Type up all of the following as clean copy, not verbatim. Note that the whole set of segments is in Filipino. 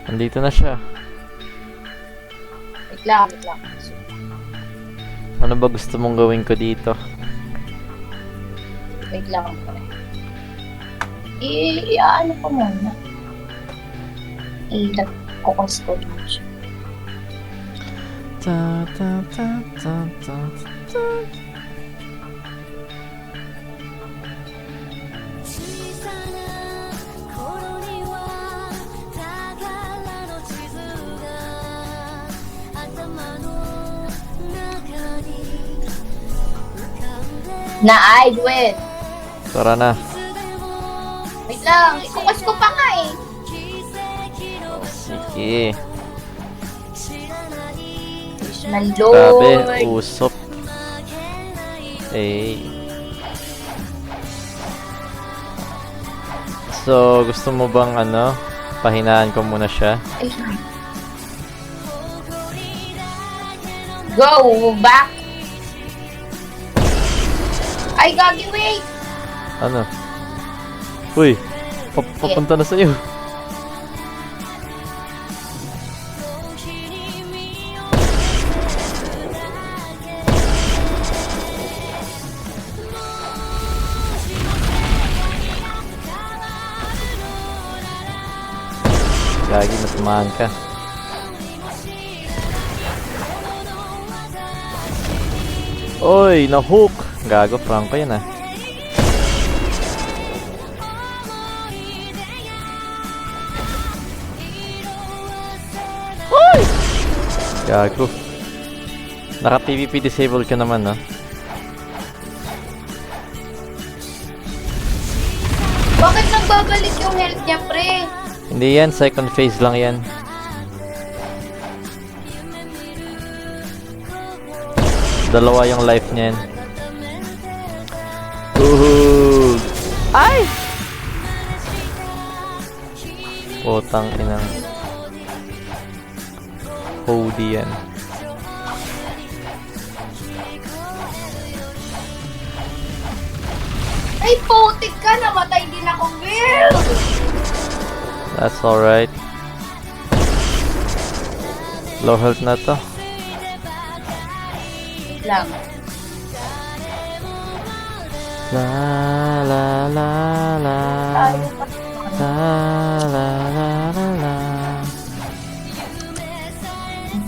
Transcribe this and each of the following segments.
Nandito na siya. Wait lang, wait lang. Ano ba gusto mong gawin ko dito? Wait lang. Ano ko muna? Kukos ko lang siya. Ta ta ta ta ta ta. 小さな頃には宝の地図が頭の中に浮かんで Na-ay, wait. Tara na. Wait lang, ikukos ko pa nga eh. Sige. Malord. Grabe, usok. Eh. So, gusto mo bang pahinaan ko muna siya? Ay. Go, back. Ay, gagi, wait. Ano? Uy, papunta na sa'yo. Gagi, matumahan ka. Oy, na-hook! Gago, Franco yan ah. Oy! Gago. Naka-PvP disable ka naman, no? Bakit nagbabalik yung health niya, pre? Hindi yan, second phase lang yan. Dalawa yung life niyan. Uhud! Ay! Putang inang Hody yan. Ay, putik ka! Namatay din ako, Will! That's alright. Low health na to. Wait lang. La la la la. La la la la la.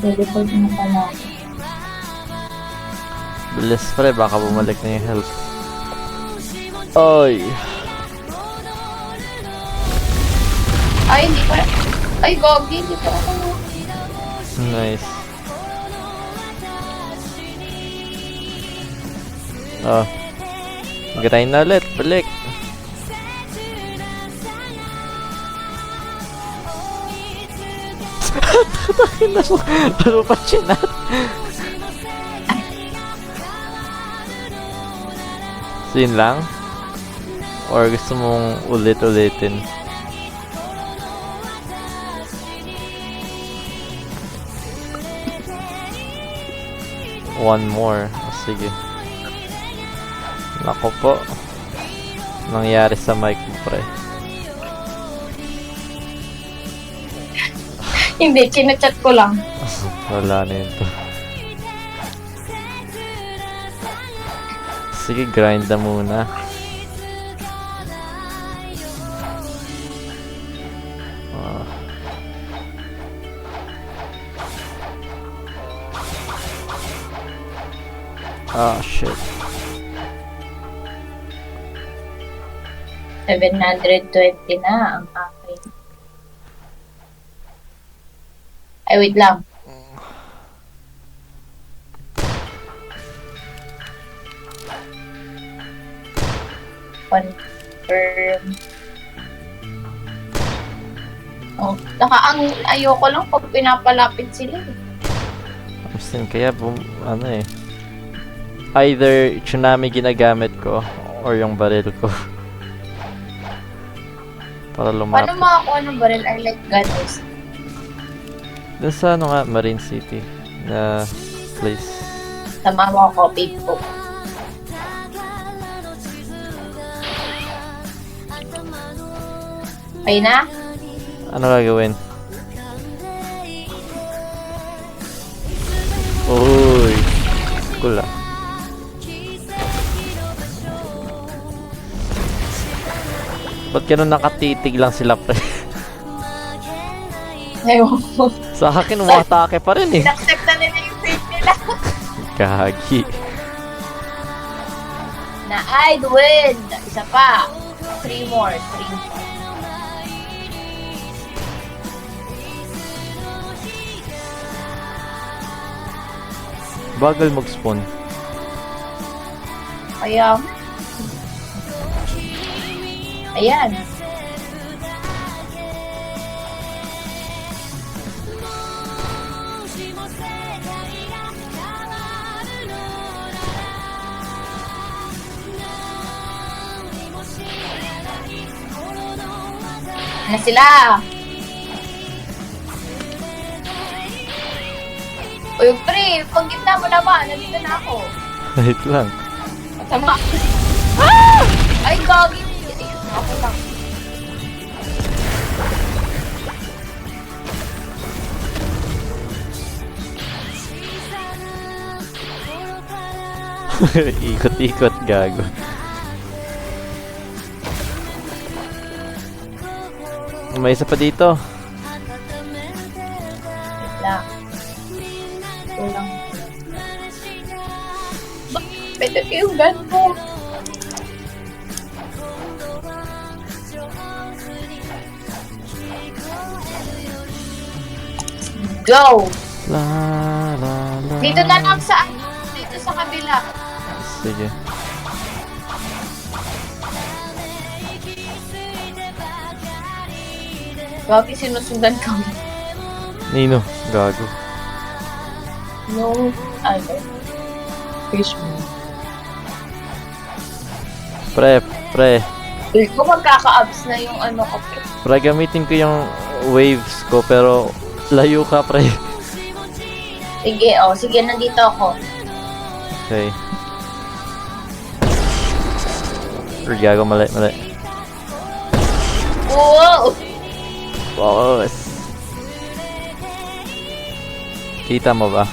Teleport mo pala. Bilis pre, baka bumalik na yung health. Oy! Ay, hindi pa. Ay, gogi, hindi pa ako. Nice. Oh. Grind na ulit, balik. Takin na mo. Ano pa chinat? So yun lang? Or gusto mong ulit-ulitin? One more. O, sige. Nako po. Nangyari sa mic mo, pre. Hindi, chinachat ko lang. Wala na yun to. Sige, grind na muna. Ah, shit. 720 na ang akin. Ay, wait lang. Confirm. Oh, ayoko lang pag pinapalapit sila. Austin, kaya either tsunami ginagamit ko or yung baril ko. Para lumapit. Paano makakuha ng baril? I like guns. Dun sa Marine City na place. Tama mo ako, babe ko. Okay na? Ano gagawin? Uy. Cool ah. Ba't ganun nakatitig lang sila pre? Ewan ko. Sa akin, umatake pa rin eh. Inaccept na nila yung fate nila. Gagi. Na I'd win. Isa pa. 3 more. 3 more. Bagal mag-spawn. Kaya, ayan. Na sila. Uy, pre, pag gitna mo naman, nandito na ako. Wait lang. Tama. Ah! Ay, gagi. Ako lang. Ikot-ikot, gago. May isa pa dito. Wait lang. Kulang. Pwede ko yung gun mo. Go! La, la, la. Dito na lang sa dito sa kabila. Sige. Gagi, sinusundan kami. Nino, gago. No, ano? Fish mo. Pre, pre. Feel ko magkaka-abs na yung ano ko. Pre, gamitin ko yung waves ko pero layo ka, pre. Sige, oh. Sige, nandito ako. Okay. Gago, mali, mali. Wow! Boss. Kita mo ba?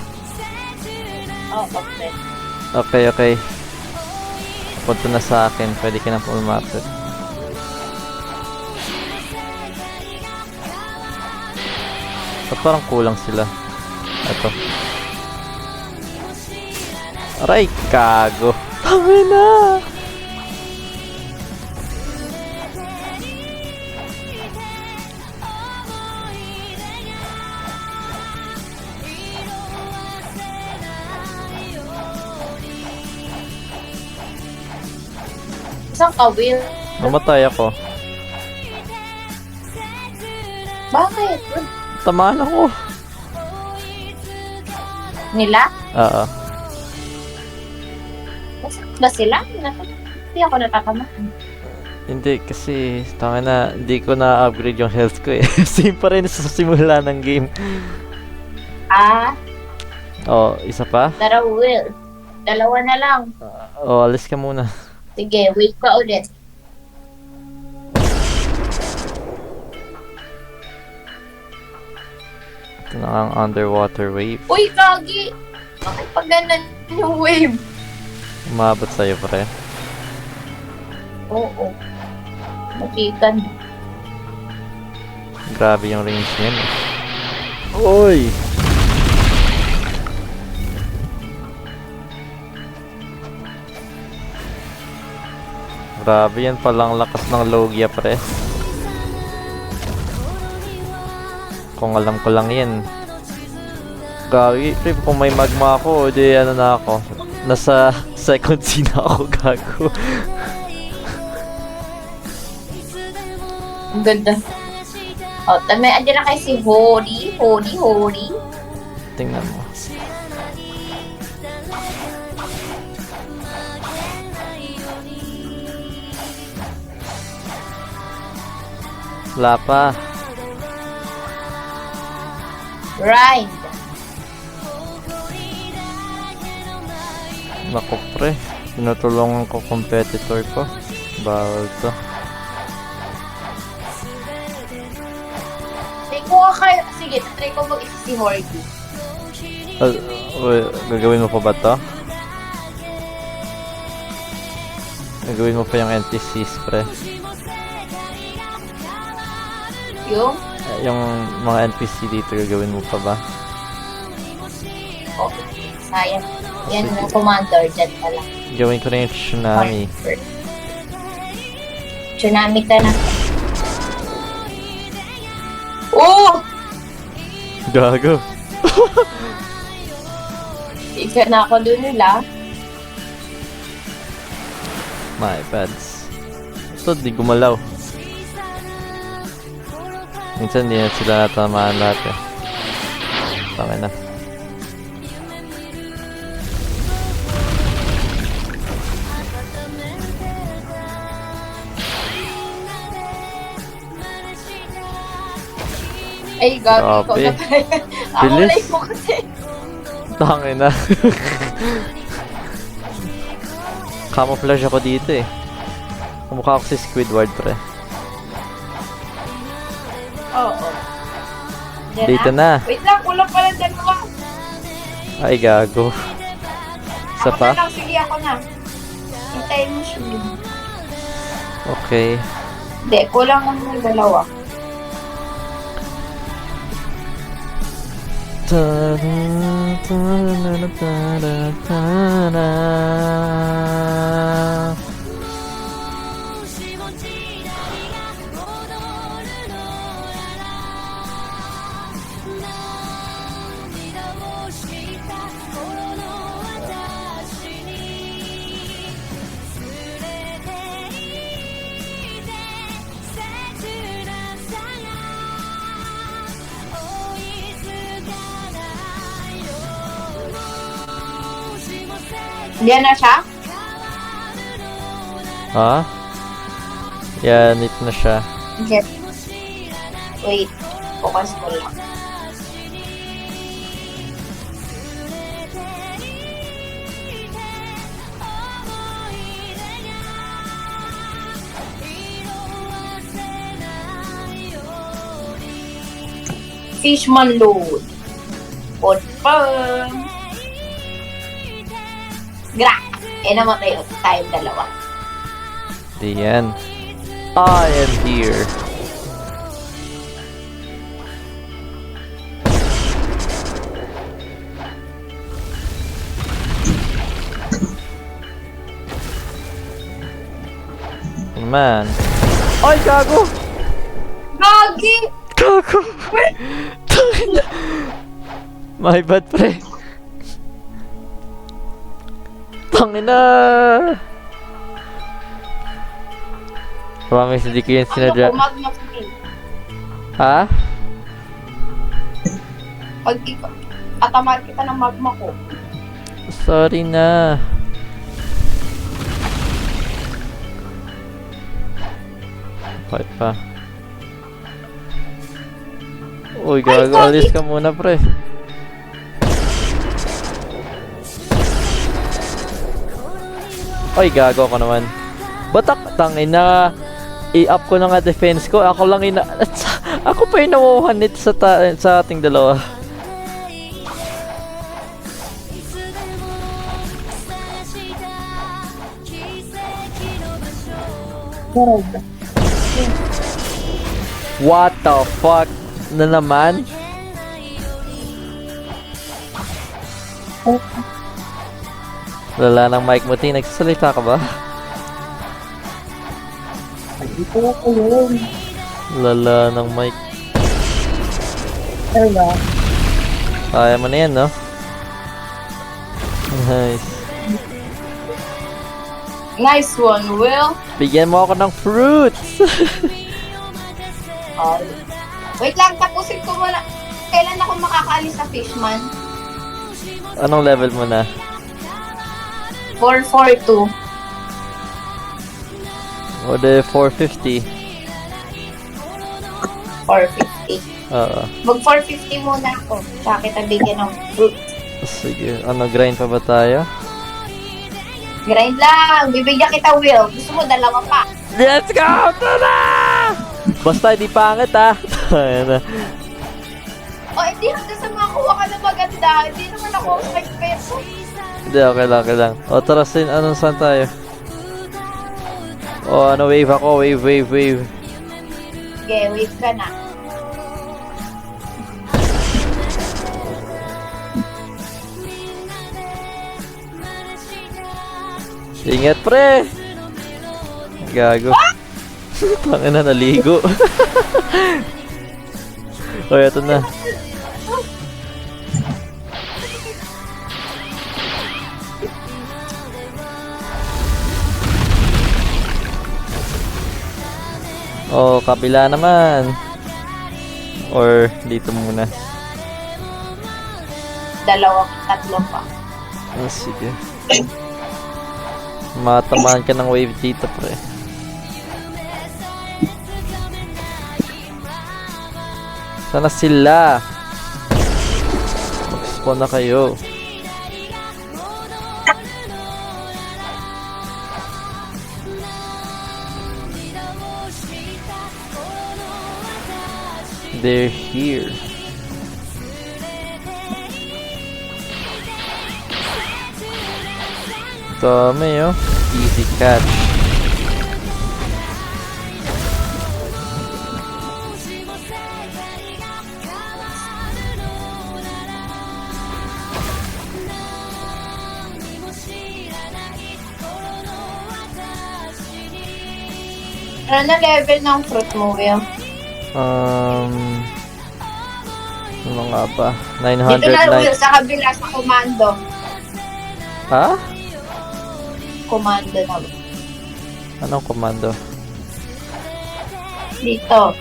Oh, okay. Okay, okay. Punta na sa akin. Pwede ka na pumapit. Ba't parang kulang sila? Ito. Aray, kago. Tama na! Isang ka-will. Namatay ako. Bakit? Tamaan ako. Nila? Oo. Masakit ba sila? Hindi ako natatamaan. Hindi kasi tama na hindi ko na-upgrade yung health ko eh. Same pa rin sa simula ng game. Ah, Oh, isa pa? tara will. Dalawa na lang. Oh, alis ka muna. Sige, wait pa ulit. Ito na ang underwater wave. Uy, Kagi! Bakit pag ganun yung wave? Umabot sa'yo, pre. Oo. Makikan. Grabe yung range niyan. Uy! Grabe yan palang lakas ng Logia, pre. Kung alam ko lang yan. Gagi, pre, kung may magma ako, di ano na ako. Nasa second scene na ako, gago. Ang ganda. O, tama, andyan na kayo si Hori. Tingnan mo. Wala pa. Ride. Naku, pre. Tinutulungan ko competitor ko. Bawal to. Take ko nga kayo. Sige, try ko mag-isa si Hori. Gagawin mo pa ba to? Gagawin mo pa yung NPCs, pre. Yung? Yung mga NPC dito, gagawin mo pa ba? Oh, sayang. Yan yung commander dyan pala. Gawin ko na yung tsunami. Tsunami ka na. Oh! Gago. Ika na ako dun nila. My pads. Ito, di gumalaw. Minsan di na sila natamaan lahat eh. Tama na. Ay, gabi ko Grabe. na tayo. Ako Bilis. like mo kasi. Tangin na. Camouflage ako dito eh. Kumukha ako si Squidward, pre. Oo. Diyan Dito na. Wait lang, kulang pala dalawa. Ay, gago. Isa Ako pa? na lang, sige ako na. Hintayin mo siya. Okay. Hindi, kulang lang ng dalawa. Diyan na siya? Ha? Yan, ito na siya. Diyan. Wait, focus ko lang. Fishman load. Confirm. Gra! namatay tayong dalawa. The end. I am here. Man. Ay, gago! Gagi! Gago! Tangina! My bad, pre. Tangina! Promise, hindi ko yun sinadya. Ano ko, magma skill. Ha? Pag atamar kita ng magma ko. Sorry na. Fight pa. Uy, gago. Alis ka muna, pre. Ay, gago ako naman. Batak, tangin na. I-up ko na nga defense ko. Ako lang ako pa yung nawawahan nito sa ating dalawa. What the fuck? Na naman? Lala ng mic mo, Ting. Nagsasalita ka ba? Dito ko yun. Lala ng mic. Hello. Kaya mo na yan, no? Nice. Nice one, Will. Bigyan mo ako ng fruits! Wait lang, tapusin ko muna. Kailan ako makakaalis sa Fishman? Anong level mo na? 442. O de 450. 450. Oo. Mag 450 muna ako. Tsaka kita bigyan ng fruit. Sige. Ano, grind pa ba tayo? Grind lang. Bibigyan kita, Will. Gusto mo dalawa pa. Let's go! Tara! Basta hindi pangit, ha? Ayan na. O, hindi hanggang sa makakuha ka na maganda. Hindi naman ako may peso. Hindi, okay lang, okay lang. O, tara, anong saan tayo? O, ano, wave ako, wave. Sige, wait ka na. Ingat, pre! Gago. Tangin na, naligo. O, eto na. O, kabila naman. Or, dito muna. Dalawang, tatlo pa. Oh, sige. Matamaan ka ng wave dito, pre. Sana sila. Mag-spawn na kayo. They're here. Dami, oh. Easy catch. Ano na level ng fruit mo, Will? Ano nga ba? Dito na, 909. Will, sa kabila, sa commando. Ha? Commando na. Anong komando? Dito.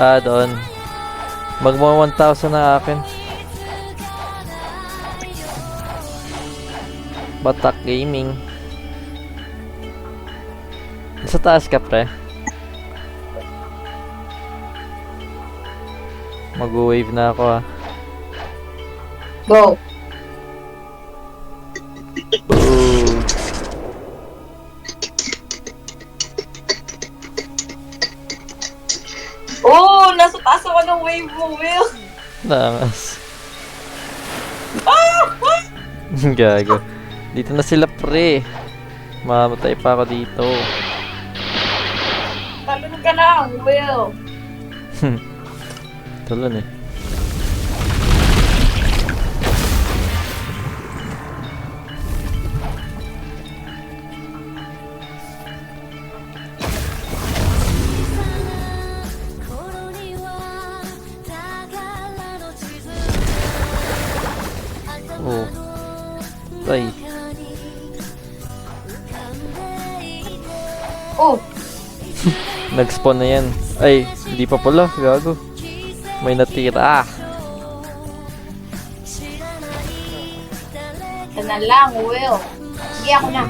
Ah, doon. Magmo 1,000 na akin. Batak Gaming. Sa taas ka, pre. Mag-wave na ako, ha. Go. Ooh. Oh, nasa taas ako ng wave mo, Will. Langas. Gago. Dito na sila, pre. Mamatay pa ako dito. Talon ka lang, Will. Talon eh. Oh. Ay. Oh, Nag-spawn na yan. Ay, hindi pa pala. Gago. May natira. ito na lang, Will. Sige, ako na.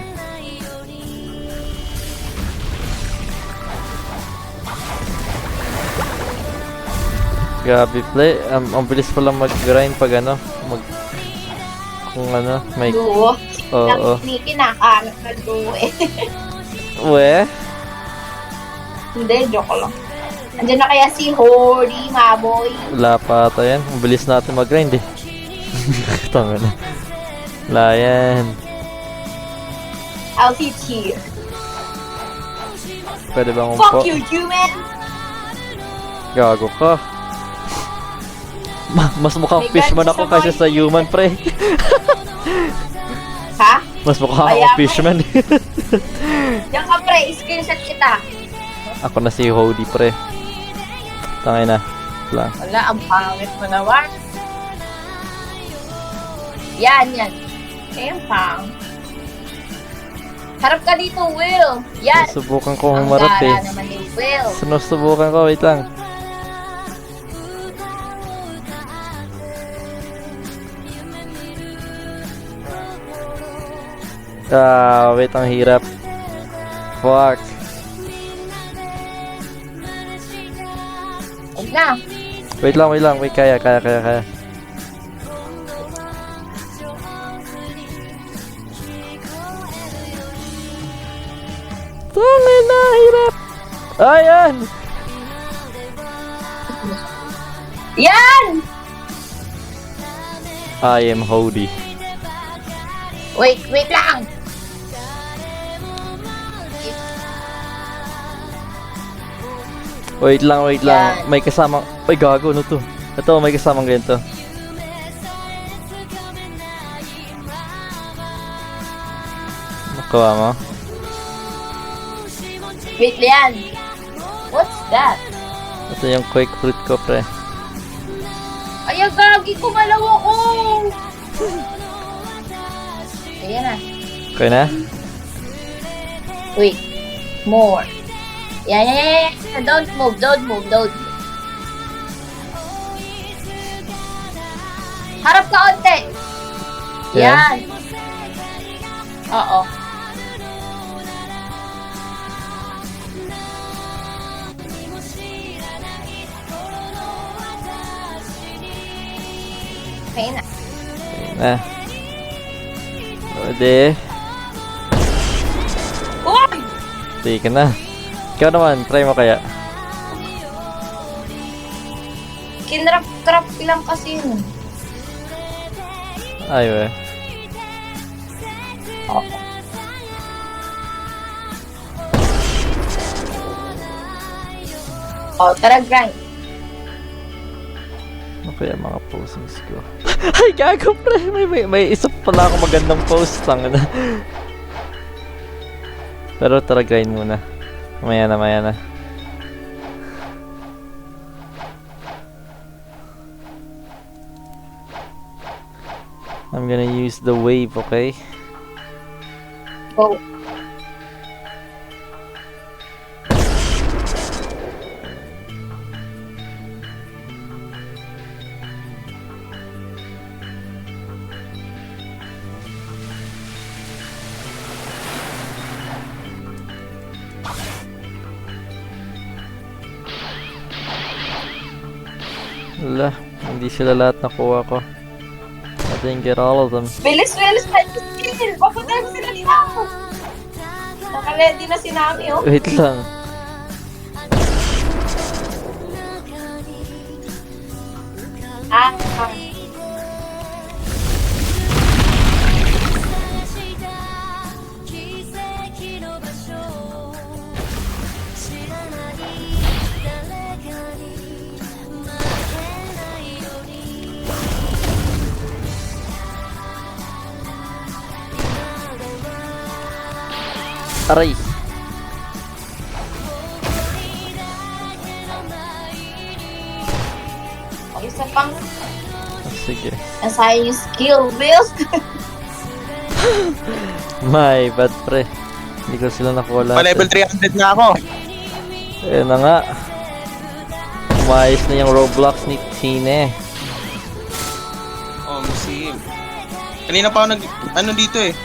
Grabe, play. Ang bilis pala mag-grind pag ano. Kung ano, may... Duo. Oo. Kinakaanap na duo eh. We? Hindi, joke lang. Andiyan na kaya si Hori, Maboy. Wala pa ata yan. Ang bilis natin mag-grind eh. Tanga na. Wala yan. I'll teach you. Pwede bang umpo? Fuck you, human! Gago ka. Mas mukhang May fishman ganun ako sa kaysa sa mind. human, pre. Ha? Mas mukhang Kaya akong fishman. Diyan ka, pre. Screenshot kita. Ako na si Hody, pre. Tangay na. Wala. Wala, ang pangit mo naman. Yan. Kaya pang. Harap ka dito, Will. Yan. Subukan ko Ang humarap gara eh. naman ni Will. Sinusubukan ko, wait lang. Wait, ang hirap. Fuck. Huwag na. Wait lang. Wait, kaya. Tangin na, hirap. Ayan! Yan! I am Hody. Wait lang! Wait lang. Yan. May kasamang... Ay, gago, ano to? Ito, may kasamang ganito. Nakuha mo? Wait yan! What's that? Ito yung quick fruit ko, pre. Ay, gagi, kumalaw ako! Ayan na. Okay na? Wait. More. Yan. Don't move. Harap ka onte. Yan. Yan. Oo. Okay na. Okay na. Pwede. Uy! Sige ka na. Ikaw naman, try mo kaya. Kinrap-crap lang kasi yun. Ay, we. Oo. Oh, tara grind. Ano kaya mga postings ko? Ay, gago pre! May isa pala ako magandang post lang na. Pero tara grind muna. Maya na. I'm gonna use the wave, okay? Go. Wala, hindi sila lahat nakuha ko. I didn't get all of them. Bilis na skill. Papunta sila nila. Naka-ready na si Nami, oh. Wait lang. Ah. 奇跡の場所知らない誰かに負けないように Aray! Isa pang Sige. nasayang yung skill, Bills. My bad pre. Hindi ko sila nakuha lahat. Pa-level 300 na ako. Ayun na nga. Umayos na yung Roblox ni Tine. Oh, musim. Kanina pa ako ano dito eh.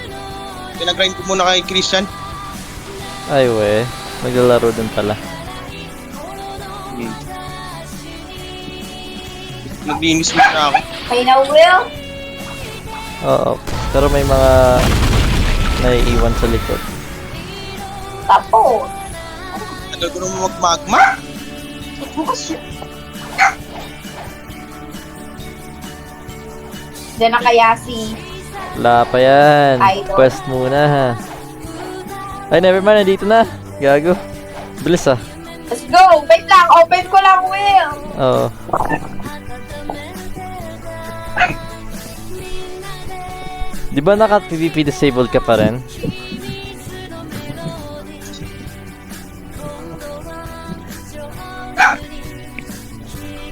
Pinag-grind ko muna kay Christian. Ay we. Naglalaro din pala. Naglinis muna ako. Okay na, Will. Oo. Pero may mga naiiwan sa likod. Tapos. Tagal ko naman mag-magma. Bukas yun. Diyan na kaya si... Wala pa yan. Idol. Quest muna ha. Ay, never mind. Nandito na. Gago. Bilis ah. Let's go! Wait lang! Open ko lang, Will! Oo. Di ba naka-PvP disabled ka pa rin?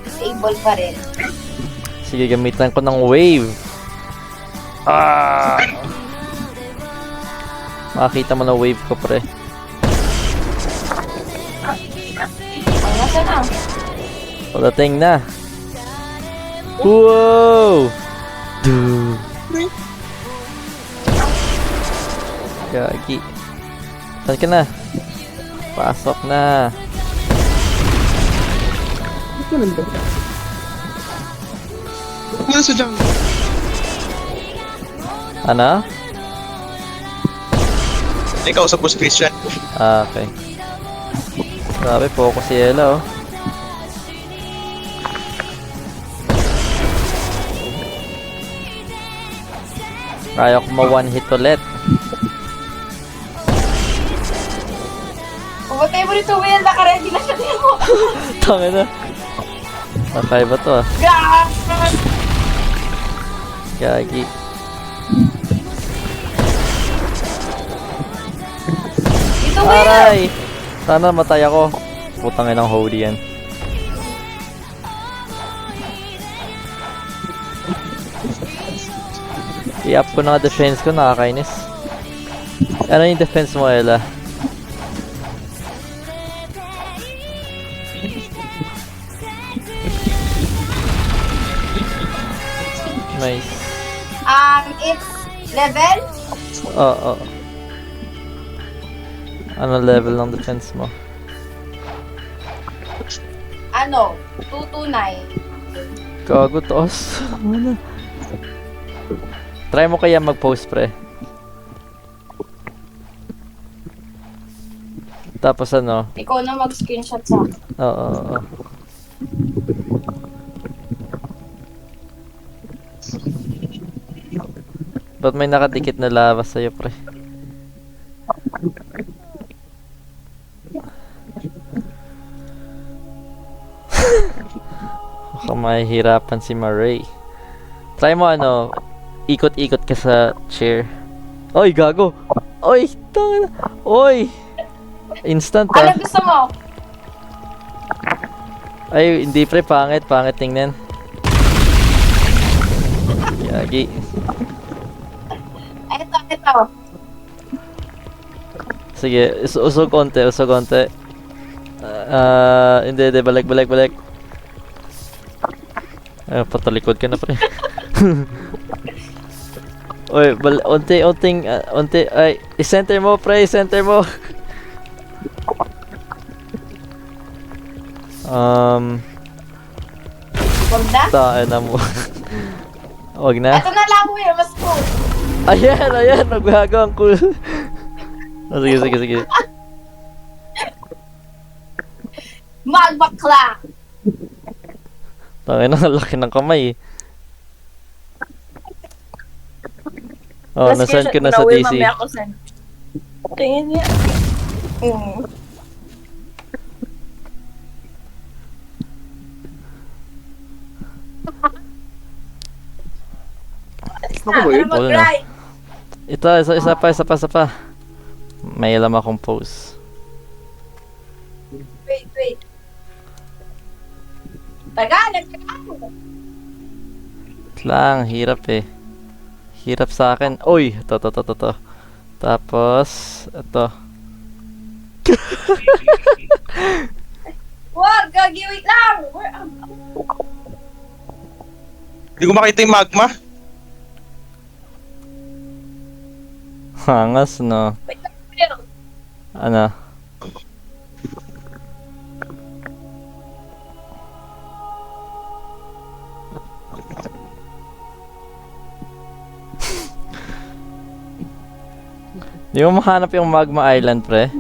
Disable pa rin. Sige, gamitan ko ng wave. Ah! Makakita mo na wave ko, pre. Ay, nasa na? Padating na. Wow! Dude. Gagi. Saan ka na? Pasok na. Ano sa jungle? Ano? Ikaw sa post Christian. Ah, okay. Grabe, focus si Ella, oh. Kaya ko ma-one hit ulit. Pumatay mo rito, Will. Naka-ready na siya dito. Tangin na. Patay ba to? God! Gagi. Ito, Will! Aray! Sana matay ako. Putang inang holy yan. I-up ko na nga defense ko, nakakainis. Ano yung defense mo, Ella? Nice. It's level? Oo. Ano level ng defense mo? 229. Gago, taas. Ano? Try mo kaya mag-post, pre. Tapos ano? Ikaw na mag-screenshot sa akin. Oo. Ba't may nakadikit na lava sa'yo, pre? Baka mahihirapan si Maray. Try mo ano, ikot-ikot ka sa chair. Oy, gago! Oy, tangina! Oy! Instant Ano ah. gusto mo? Ay, hindi pre, pangit tingnan. Yagi. Ay, ito. Sige, usog konti. Hindi, balik. Ay, patalikod ka na pre. Oy, unti, ay, i-center mo pre, i-center mo. Wag na? Tain na mo. Wag na. Ito na lang, Will. Mas cool. Ayan, nagbago ang cool. Oh, sige. Magbakla. Tangin na, laki ng kamay. Oh, nasend ko na sa DC. Tingin niya. Ako ba yun? Wala na. Ito, isa pa. May alam akong pose. Wait. Tagalog. Lang, hirap eh. Hirap sa akin. Uy, to. Tapos, ito. Wag, Gagi, wait lang. Hindi ko makita yung magma. Hangas, no? Wait lang, Will. Ano? Di mo mahanap yung Magma Island, pre?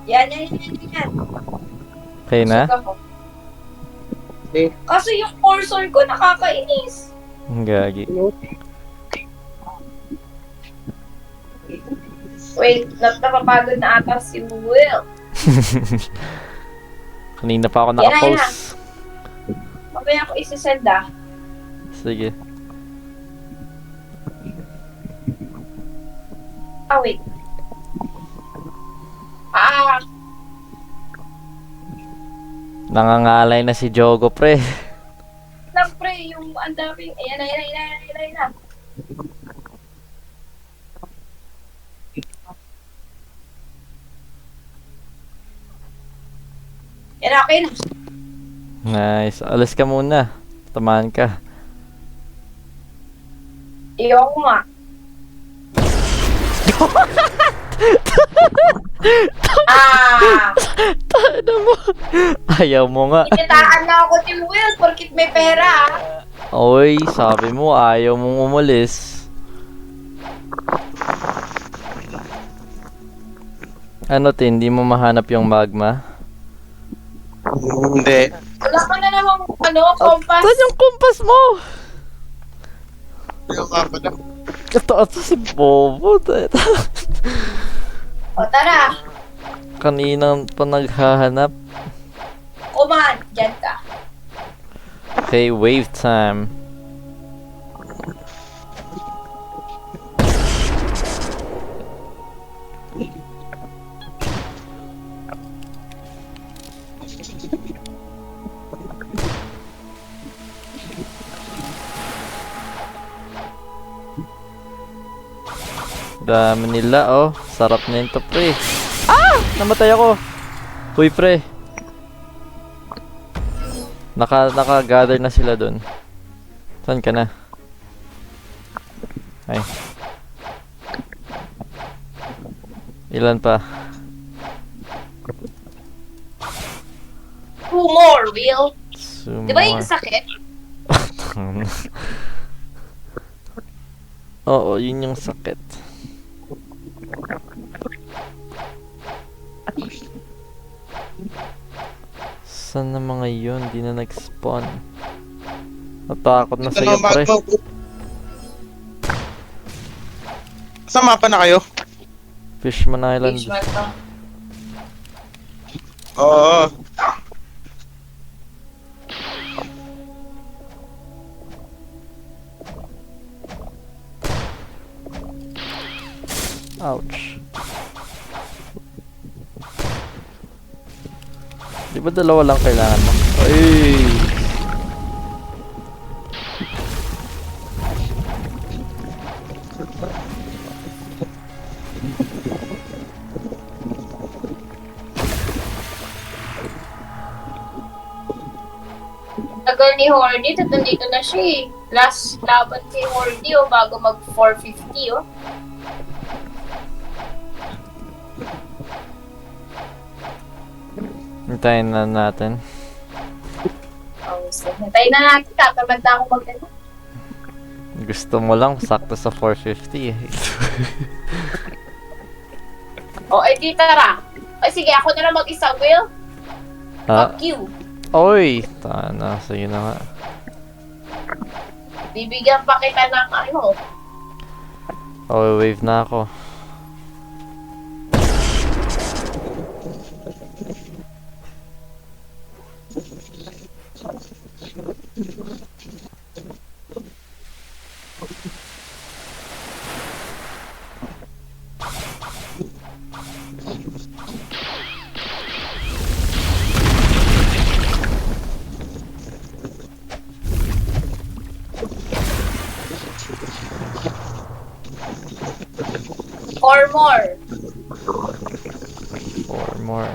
Yan. Okay na? Busog ako. Kasi yung cursor ko nakakainis. Ang gagi. Wait, napapagod na ata si Will. Kanina pa ako Yan na. nakapost. Mamaya ako isisend Sige. wait. Nangangalay na si Jogo, pre. Lang pre, yung ang daming, ayan na. Yan, okay na. Nice. Alis ka muna. Tamaan ka. Iyo ko nga. Tana mo. Ayaw mo nga. Kinitaan na ako ni Will porkit may pera. Oy, sabi mo ayaw mong umalis. Ano, Tin? Hindi mo mahanap yung magma? Hindi. Wala ka na namang, compass. Saan yung kumpas mo? Yung mapa na. Ito si Bobo. O, tara. Kaninang pa naghahanap. Kuman, dyan ka. Okay, wave time. Dami nila, oh. Sarap na yun to, pre. Ah! Namatay ako. Uy, pre. Naka-gather na sila dun. Saan ka na? Ay. Ilan pa? 2 more, Will. Di ba yung Sumor. sakit? Oo, yun yung sakit. Saan na mga yun? Di na nag-spawn. Natakot na Ito sa'yo, na pre. magma. Sa mapa na kayo? Fishman Island. Fishman pa. Oo. Ouch. Di ba dalawa lang kailangan mo? Ay! Tagal ni Hordy, nandito na siya eh. Last laban kay Hordy, bago mag 450, Hintayin na natin. So, hintayin na natin, tatamad na ako mag-ano. Gusto mo lang, sakto sa 450 eh. O, di tara. O, sige, ako na lang mag-isa, Will. Ha? Fuck you. Oy! Tana, sa'yo na nga. Bibigyan pa kita ng ano. Oh, wave na ako. Or more. Or more.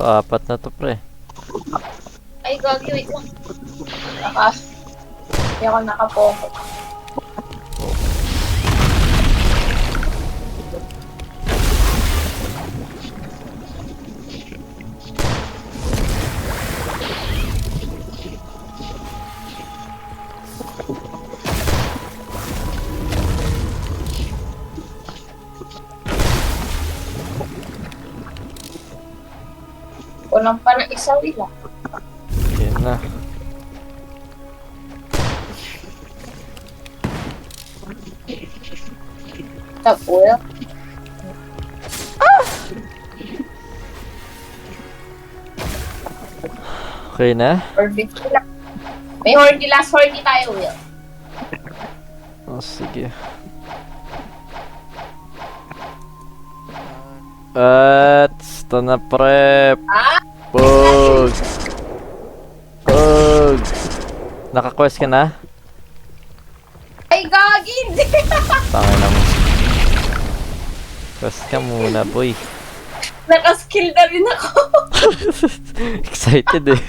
Apat na to, pre. Ay, gagi, wait lang. Hindi ako nakapokus. Kulang pa ng isa, Will. Yan na. Stop, Will. Okay na? Or 50 lang. May Hordy, last Hordy tayo, Will. Oh, sige. At ito na, pre. Ah? Pug! Pug! Naka-quest ka na? Ay, gagi! Hindi. Tangin na mo. Quest ka muna, boy. Nakaskill na rin ako. Excited eh.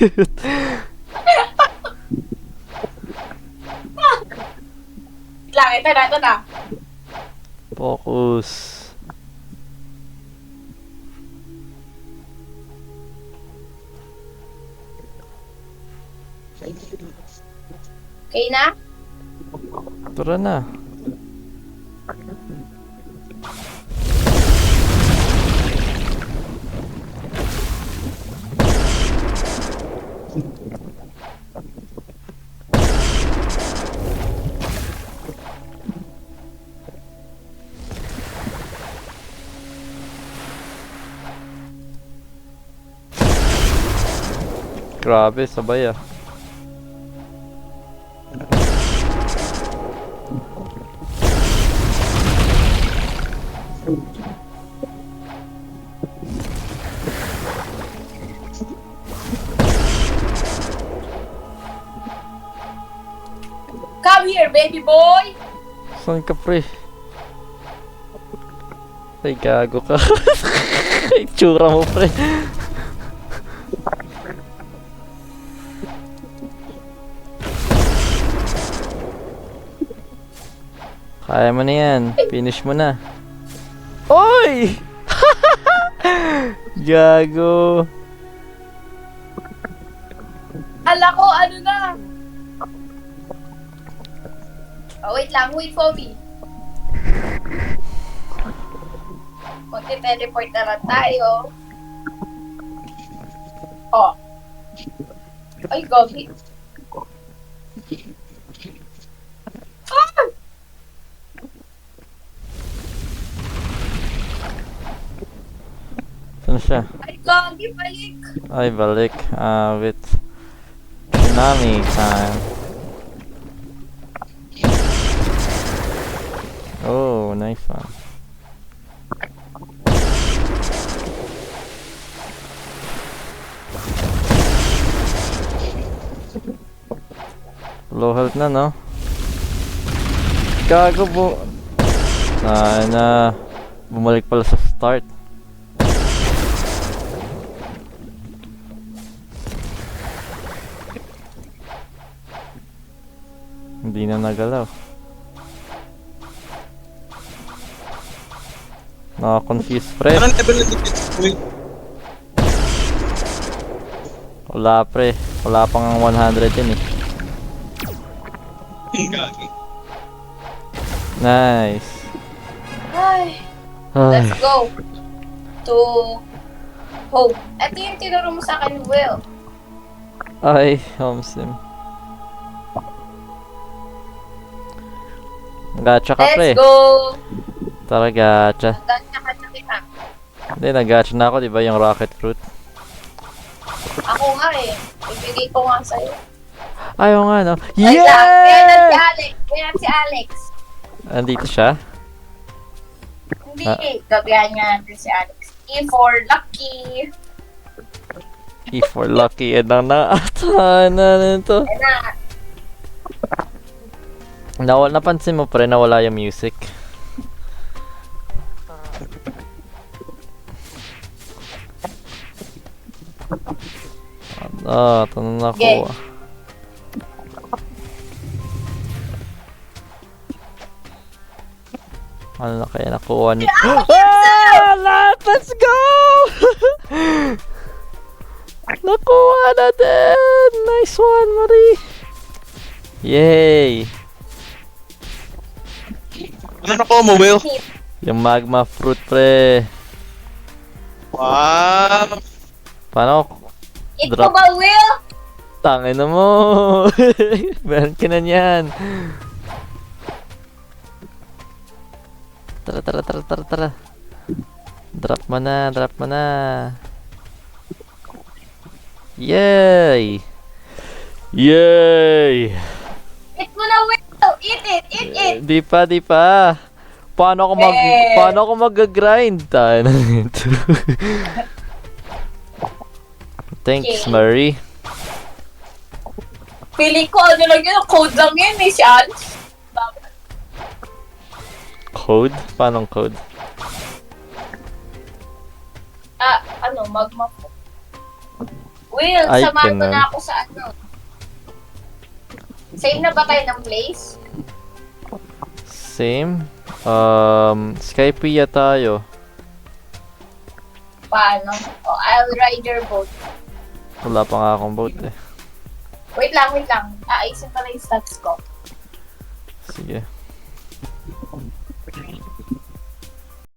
Lang, ito na. Focus. Okay na? Tara na. Grabe, sabay ah. Come here, baby boy! Saan ka, pre? Ay, gago ka. Itsura mo, pre. Kaya mo na yan. Finish mo na. Oy! Gago. Ala ko, ano na? Oh, wait lang, wait for me. Magte-teleport na lang tayo. Oh. Ay, gobi. Ah! Saan siya? Ay, gobi, balik. Ay, balik. With tsunami time. Oh, nice one. Low health na, no? Gago po. Na bumalik pala sa start. Hindi na nagalaw. Naka-confuse, pre. Anong level na dito? Uy, Wala, pre. Wala pang 100 yun eh. gagi. Nice. Ay, Ay, let's go. To home. Ito yung tinuro mo sa akin, Will. ay, home sim. Gacha ka, pre. Let's go. Tara, gacha. Ganda ka na kita. Hindi, nag-gacha na ako, di ba, yung rocket fruit? Ako nga eh. Ibigay ko nga sa'yo. Ayaw nga, no? Wait lang. Kaya na si Yeah! Alex. Kaya si Alex. Andito siya? Hindi. Gagayan niya natin si Alex. E for lucky. E for lucky, and ang naata na nito. Ayan na. Napansin mo, pre, nawala yung music. Ito na nakuha. Ano na kaya nakuha ni... Let's go! Nakuha natin! Nice one, Marie! Yay! Ano nakuha mo, Will? Yung magma fruit, pre. Wow! Paano? Ito Drop. ba, Will? Tangin na mo! Meron ka na niyan. Tara. Drop mo na. Yay! Yay! Eat mo na, Will. Eat it. Di pa. Paano ako mag-grind? Tayo na nito. Thanks, Okay. Marie. Feeling ko ano lang yun. Code lang yun eh, si Alex. Code? Paano code? Magma po. Will, Ay, samahan mo ganun. na ako sa Same na ba tayo ng place? Same. Skypea tayo. Paano? I'll ride your boat. Wala pa nga akong boat eh. Wait lang. Aayusin pala yung stats ko. Sige.